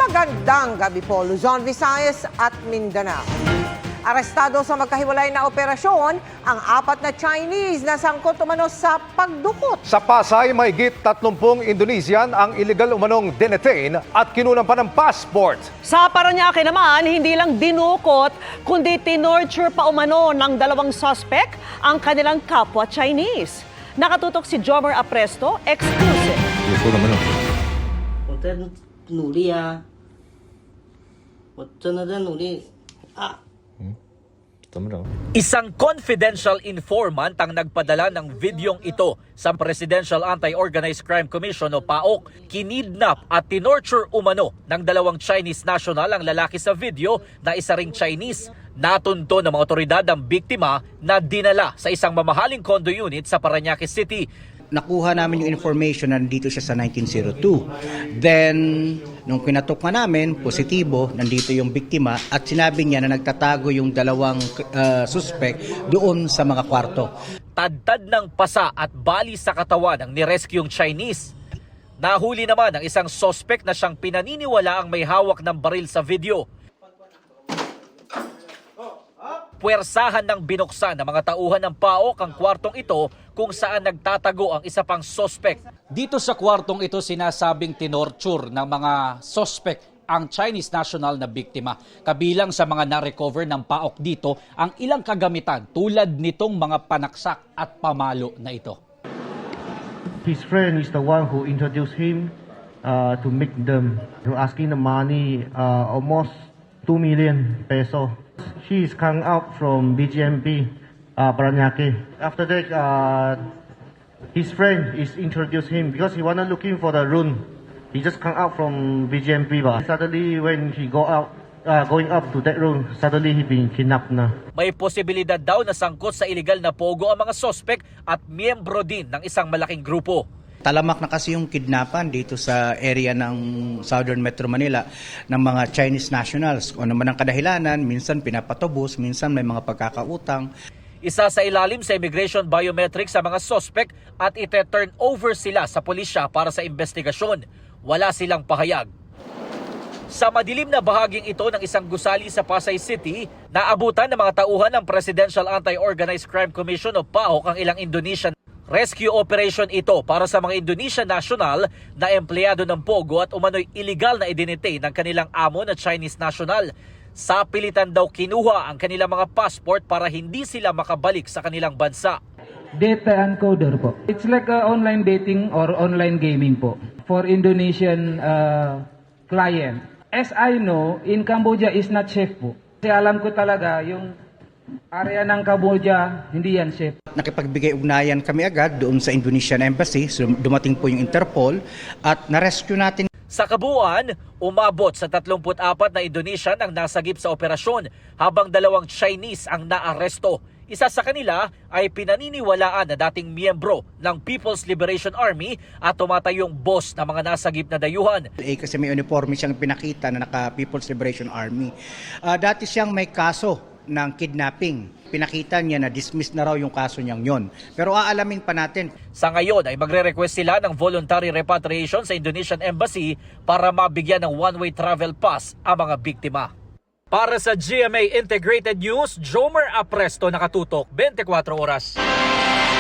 Magandang gabi po, Luzon, Visayas at Mindanao. Arestado sa magkahiwalay na operasyon ang 4 na Chinese na sangkot umano sa pagdukot. Sa Pasay, mahigit 30 Indonesian ang illegal umanong denetain at kinunan pa ng passport. Sa Parañaque naman, hindi lang dinukot, kundi tinorture pa umano ng 2 suspect ang kanilang kapwa Chinese. Nakatutok si Jomer Apresto, exclusive. 我在努力啊，我真的在努力啊。 Isang confidential informant ang nagpadala ng videong ito sa Presidential Anti-Organized Crime Commission o PAOK. Kinidnap at tinorture umano ng 2 Chinese national ang lalaki sa video na isa ring Chinese. Natunto ng mga otoridad ang biktima na dinala sa isang mamahaling condo unit sa Parañaque City. Nakuha namin yung information na nandito siya sa 1902. Then, nung kinatok na namin, positibo, nandito yung biktima at sinabi niya na nagtatago yung 2 suspect doon sa mga kwarto. Tadtad ng pasa at bali sa katawan ang nirescue'ng Chinese. Nahuli naman ang isang suspect na siyang pinaniniwala ang may hawak ng baril sa video. Puwersahan ng binuksan ng mga tauhan ng PAOK ang kwartong ito kung saan nagtatago ang isa pang suspect. Dito sa kwartong ito sinasabing tinorture ng mga suspect ang Chinese national na biktima. Kabilang sa mga na-recover ng PAOK dito ang ilang kagamitan tulad nitong mga panaksak at pamalo na ito. His friend is the one who introduced him to meet them. They're asking the money, almost 2 million peso. She is come out from BGMP, Parañaque. After that, his friend is introduced him because he wanna looking for the room. He just come out from BGMP. Suddenly, when he going up to that room, suddenly he been kidnapped na. May posibilidad daw na sangkot sa illegal na pogo ang mga suspect at miyembro din ng isang malaking grupo. Talamak na kasi yung kidnapan dito sa area ng Southern Metro Manila ng mga Chinese nationals. Kung ano man ang kadahilanan, minsan pinapatubos, minsan may mga pagkakautang. Isa sa ilalim sa immigration biometrics sa mga suspect at ite-turn over sila sa pulisya para sa investigasyon. Wala silang pahayag. Sa madilim na bahaging ito ng isang gusali sa Pasay City, naabutan ng mga tauhan ng Presidential Anti-Organized Crime Commission o PAOK ang ilang Indonesian. Rescue operation ito para sa mga Indonesian national na empleyado ng Pogo at umano'y illegal na identity ng kanilang amo na Chinese national. Sa pilitan daw kinuha ang kanilang mga passport para hindi sila makabalik sa kanilang bansa. Data encoder po. It's like online dating or online gaming po for Indonesian client. As I know, in Cambodia is not safe po. Kasi alam ko talaga yung area ng Cambodia, hindi yan safe. Nakipagbigay ugnayan kami agad doon sa Indonesian Embassy. So, dumating po yung Interpol at na-rescue natin. Sa kabuuan, umabot sa 34 na Indonesian ang nasagip sa operasyon habang 2 Chinese ang naaresto. Isa sa kanila ay pinaniniwalaan na dating miyembro ng People's Liberation Army at tumatayong boss ng mga nasagip na dayuhan. Kasi may uniforme siyang pinakita na naka People's Liberation Army. Dati siyang may kaso ng kidnapping. Pinakita niya na dismiss na raw yung kaso niyang yon. Pero aalamin pa natin. Sa ngayon ay magre-request sila ng voluntary repatriation sa Indonesian Embassy para mabigyan ng one-way travel pass ang mga biktima. Para sa GMA Integrated News, Jomer Apresto, nakatutok 24 oras.